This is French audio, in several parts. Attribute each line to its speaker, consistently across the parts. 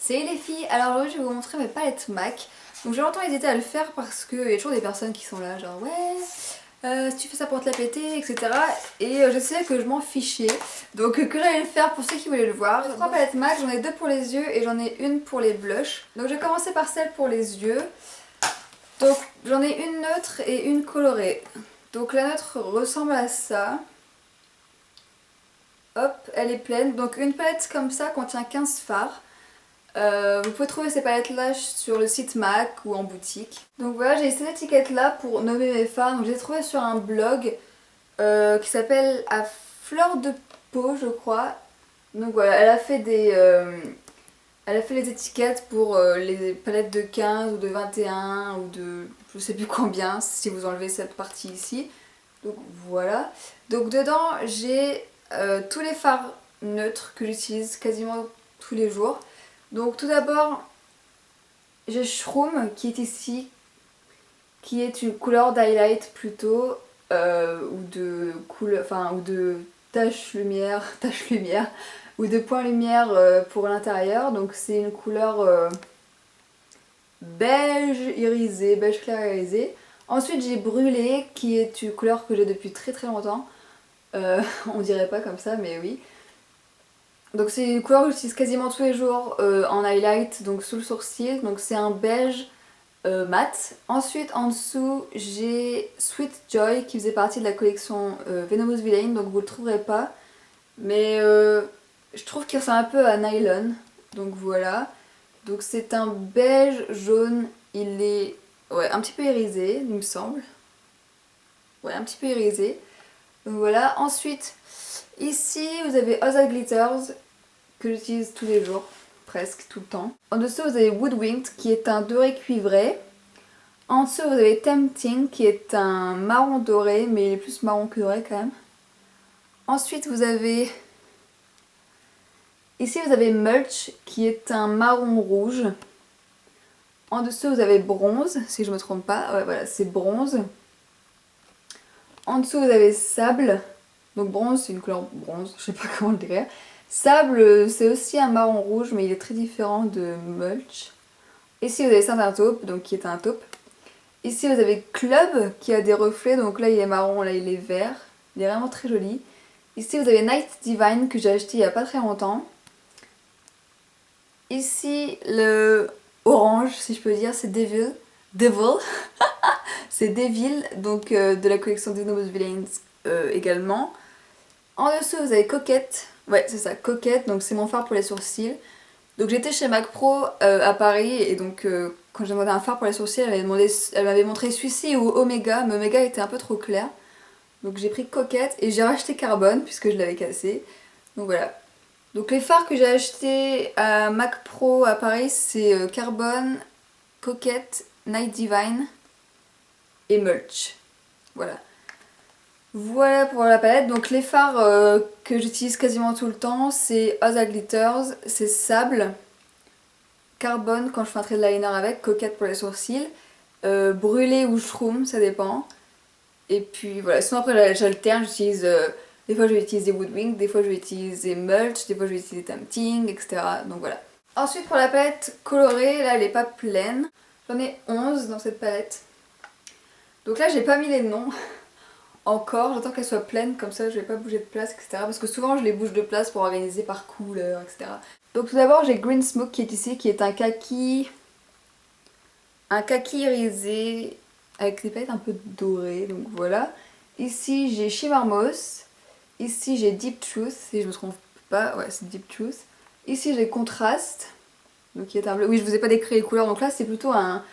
Speaker 1: Salut les filles, alors aujourd'hui je vais vous montrer mes palettes MAC. Donc j'ai longtemps hésité à le faire parce qu'il y a toujours des personnes qui sont là genre ouais, si tu fais ça pour te la péter, etc. Et je sais que je m'en fichais, donc que j'allais le faire pour ceux qui voulaient le voir. J'ai 3 palettes MAC, j'en ai 2 pour les yeux et j'en ai une pour les blushs. Donc je vais commencer par celle pour les yeux. Donc j'en ai une neutre et une colorée. Donc la neutre ressemble à ça. Hop, elle est pleine. Donc une palette comme ça contient 15 fards. Vous pouvez trouver ces palettes là sur le site MAC ou en boutique. Donc voilà, j'ai cette étiquette là pour nommer mes fards. Donc je les ai trouvées sur un blog qui s'appelle À Fleur de Peau, je crois. Donc voilà, elle a fait les étiquettes pour les palettes de 15 ou de 21 ou de je sais plus combien si vous enlevez cette partie ici. Donc voilà. Donc dedans j'ai tous les fards neutres que j'utilise quasiment tous les jours. Donc tout d'abord j'ai Shroom qui est ici, qui est une couleur d'highlight plutôt ou de couleur, enfin ou de tache lumière ou de point lumière pour l'intérieur. Donc c'est une couleur beige irisé, beige clair irisé. Ensuite j'ai Brûlé qui est une couleur que j'ai depuis très très longtemps. On dirait pas comme ça mais oui. Donc c'est une couleur que j'utilise quasiment tous les jours en highlight, donc sous le sourcil. Donc c'est un beige mat. Ensuite en dessous j'ai Sweet Joy qui faisait partie de la collection Venomous Villain, donc vous le trouverez pas. Mais je trouve qu'il ressemble un peu à Nylon. Donc voilà. Donc c'est un beige jaune, il est ouais, un petit peu irisé il me semble. Ouais, un petit peu irisé. Donc voilà. Ensuite ici vous avez Other Glitters que j'utilise tous les jours, presque tout le temps. En dessous vous avez Woodwinked qui est un doré cuivré. En dessous vous avez Tempting qui est un marron doré, mais il est plus marron que doré quand même. Ensuite vous avez... Ici vous avez Mulch qui est un marron rouge. En dessous vous avez Bronze, si je me trompe pas. Ouais voilà, c'est Bronze. En dessous vous avez Sable. Donc bronze c'est une couleur bronze, je sais pas comment le décrire. Sable c'est aussi un marron rouge mais il est très différent de Mulch. Ici vous avez Saint Taupe, donc qui est un taupe. Ici vous avez Club qui a des reflets, donc là il est marron, là il est vert. Il est vraiment très joli. Ici vous avez Night Divine que j'ai acheté il y a pas très longtemps. Ici le orange si je peux dire, c'est Devil. Devil. C'est Devil, donc de la collection des Venomous Villains également. En dessous vous avez Coquette. Ouais c'est ça, Coquette, donc c'est mon fard pour les sourcils. Donc j'étais chez Mac Pro à Paris et donc quand j'ai demandé un fard pour les sourcils, elle m'avait montré celui-ci ou Omega, mais Omega était un peu trop clair. Donc j'ai pris Coquette et j'ai racheté Carbone puisque je l'avais cassé. Donc voilà. Donc les fards que j'ai achetés à Mac Pro à Paris c'est Carbone, Coquette, Night Divine et Mulch. Voilà. Voilà pour la palette. Donc les fards que j'utilise quasiment tout le temps c'est Other Glitters, c'est Sable, Carbone quand je fais un trait de liner avec, Coquette pour les sourcils, Brûlé ou Shroom, ça dépend. Et puis voilà, sinon après j'alterne, j'utilise... des fois je vais utiliser Woodwing, des fois je vais utiliser Mulch, des fois je vais utiliser Tempting, etc. Donc voilà. Ensuite pour la palette colorée, là elle est pas pleine. J'en ai 11 dans cette palette. Donc là j'ai pas mis les noms encore, j'attends qu'elle soit pleine, comme ça je vais pas bouger de place, etc. Parce que souvent je les bouge de place pour organiser par couleur, etc. Donc tout d'abord j'ai Green Smoke qui est ici, qui est un kaki irisé avec des paillettes un peu dorées, donc voilà. Ici j'ai Shimmer Moss, ici j'ai Deep Truth, si je me trompe pas, ouais c'est Deep Truth. Ici j'ai Contrast, donc qui est un bleu, oui je vous ai pas décrit les couleurs, donc là c'est plutôt un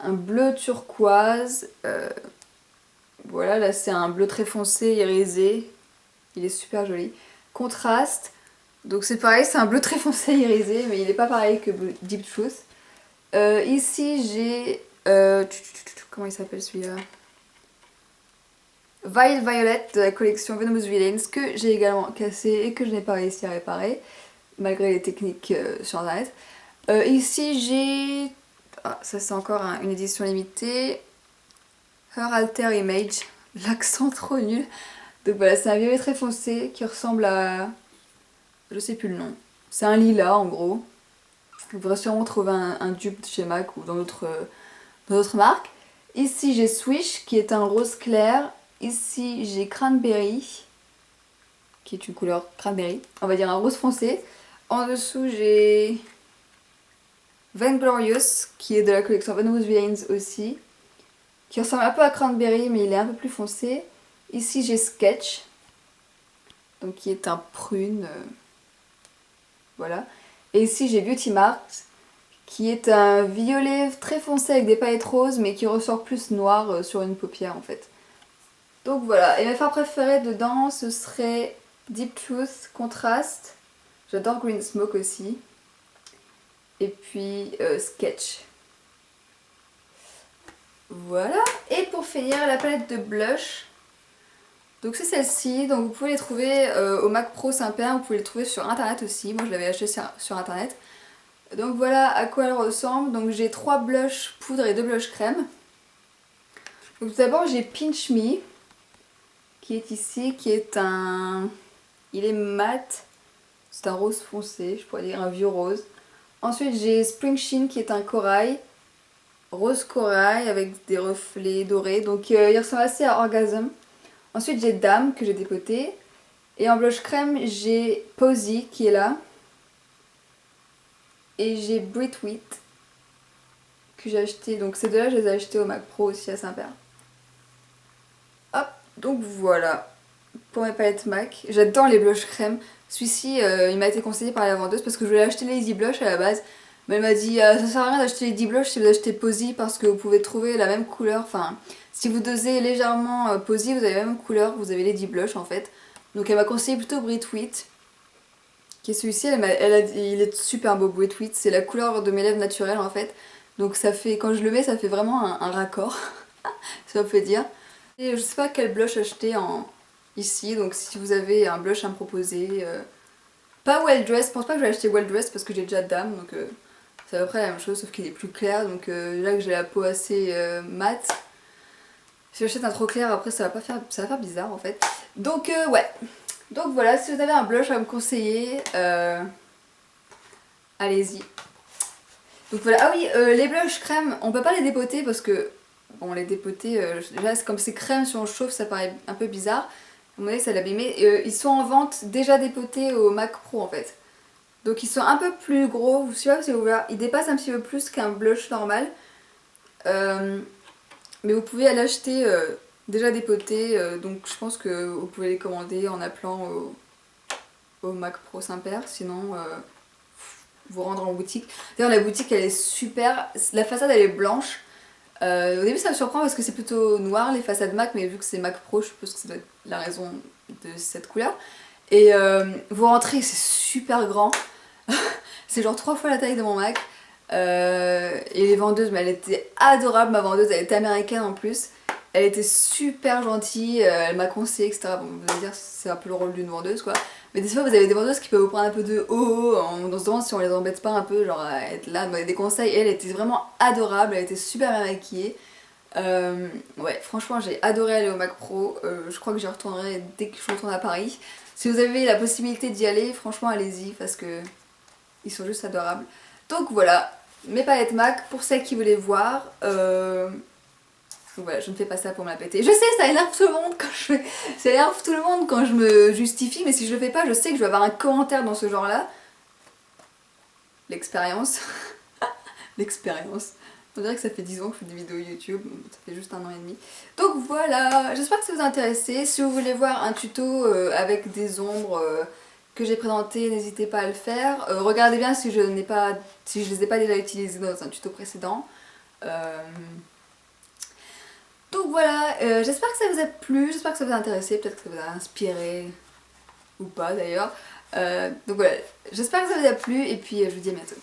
Speaker 1: bleu turquoise. Voilà, là c'est un bleu très foncé, irisé, il est super joli. Contraste, donc c'est pareil, c'est un bleu très foncé, irisé, mais il n'est pas pareil que Deep Truth. Ici j'ai... comment il s'appelle celui-là? Vile Violet de la collection Venomous Villains que j'ai également cassé et que je n'ai pas réussi à réparer malgré les techniques sur internet. Ici j'ai... Ah, ça c'est encore une édition limitée. Her Alter Image, l'accent trop nul. Donc voilà, c'est un violet très foncé qui ressemble à... je sais plus le nom. C'est un lilas en gros. Vous pourrez sûrement trouver un dupe chez MAC ou dans d'autres marques. Ici j'ai Swish qui est un rose clair. Ici j'ai Cranberry qui est une couleur cranberry. On va dire un rose foncé. En dessous j'ai Vainglorious qui est de la collection Venomous Villains aussi. Qui ressemble un peu à Cranberry mais il est un peu plus foncé. Ici j'ai Sketch. Donc qui est un prune. Voilà. Et ici j'ai Beauty Marks qui est un violet très foncé avec des paillettes roses mais qui ressort plus noir sur une paupière en fait. Donc voilà, et mes fards préférés dedans ce serait Deep Truth Contrast, j'adore Green Smoke aussi, et puis Sketch. Voilà, et pour finir la palette de blush, donc c'est celle-ci, donc vous pouvez les trouver au Mac Pro Saint-Père, vous pouvez les trouver sur internet aussi, moi je l'avais acheté sur internet. Donc voilà à quoi elle ressemble. Donc j'ai 3 blushs poudre et 2 blushs crème. Donc tout d'abord j'ai Pinch Me qui est ici, qui est un... Il est mat, c'est un rose foncé, je pourrais dire un vieux rose. Ensuite j'ai Spring Sheen qui est un corail, rose corail avec des reflets dorés, donc il ressemble assez à Orgasm. Ensuite j'ai Dame que j'ai dépoté. Et en blush crème j'ai Posy qui est là. Et j'ai Brit Wheat que j'ai acheté, donc ces deux là je les ai achetés au Mac Pro aussi à Saint-Père. Hop, donc voilà pour mes palettes MAC. J'adore les blushs crème. Celui-ci il m'a été conseillé par la vendeuse parce que je voulais acheter Lazy Blush à la base. Mais elle m'a dit ça sert à rien d'acheter Lazy Blush si vous achetez Posy parce que vous pouvez trouver la même couleur. Enfin, si vous dosez légèrement Posy, vous avez la même couleur, vous avez Lady Blush en fait. Donc elle m'a conseillé plutôt Brit Wheat. Qui est celui-ci, il est super beau Brit Wheat, c'est la couleur de mes lèvres naturelles en fait. Donc ça fait, quand je le mets, ça fait vraiment un raccord, ça peut dire. Et je sais pas quel blush acheter ici, donc si vous avez un blush à me proposer, pas Well Dressed, je pense pas que je vais acheter Well Dressed parce que j'ai déjà Dame, donc c'est à peu près la même chose sauf qu'il est plus clair, donc là que j'ai la peau assez mate, si j'achète un trop clair après ça va faire bizarre en fait. Donc ouais. Donc voilà, si vous avez un blush à me conseiller, allez-y. Donc voilà, ah oui, les blushs crème, on peut pas les dépoter parce que, bon les dépoter, déjà comme c'est crème si on le chauffe ça paraît un peu bizarre. À mon avis ça l'abîmer. Ils sont en vente déjà dépotés au Mac Pro en fait. Donc ils sont un peu plus gros, je sais pas si vous voyez, ils dépassent un petit peu plus qu'un blush normal. Mais vous pouvez l'acheter déjà dépoté, donc je pense que vous pouvez les commander en appelant au Mac Pro Saint-Père, sinon vous rendre en boutique. D'ailleurs la boutique elle est super, la façade elle est blanche. Au début ça me surprend parce que c'est plutôt noir les façades Mac, mais vu que c'est Mac Pro je suppose que ça doit être la raison de cette couleur. Et vous rentrez, c'est super grand, c'est genre 3 fois la taille de mon Mac. Et les vendeuses, mais elle était adorable, ma vendeuse, elle était américaine en plus. Elle était super gentille, elle m'a conseillé, etc. Bon, vous allez dire, c'est un peu le rôle d'une vendeuse quoi. Mais des fois, vous avez des vendeuses qui peuvent vous prendre un peu de haut, on se demande si on les embête pas un peu, genre à être là, donner des conseils. Et elle était vraiment adorable, elle était super bien maquillée. Ouais, franchement, j'ai adoré aller au Mac Pro. Je crois que j'y retournerai dès que je retourne à Paris. Si vous avez la possibilité d'y aller, franchement, allez-y parce que ils sont juste adorables. Donc voilà, mes palettes MAC pour celles qui voulaient voir. Donc voilà, je ne fais pas ça pour me la péter. Je sais, ça énerve tout le monde quand je fais... Ça énerve tout le monde quand je me justifie, mais si je le fais pas, je sais que je vais avoir un commentaire dans ce genre-là. L'expérience. L'expérience. On dirait que ça fait 10 ans que je fais des vidéos YouTube, ça fait juste 1 an et demi. Donc voilà, j'espère que ça vous a intéressé. Si vous voulez voir un tuto avec des ombres que j'ai présenté, n'hésitez pas à le faire. Regardez bien si je les ai pas déjà utilisés dans un tuto précédent. Donc voilà, j'espère que ça vous a plu, j'espère que ça vous a intéressé, peut-être que ça vous a inspiré, ou pas d'ailleurs. Donc voilà, j'espère que ça vous a plu et puis je vous dis à bientôt.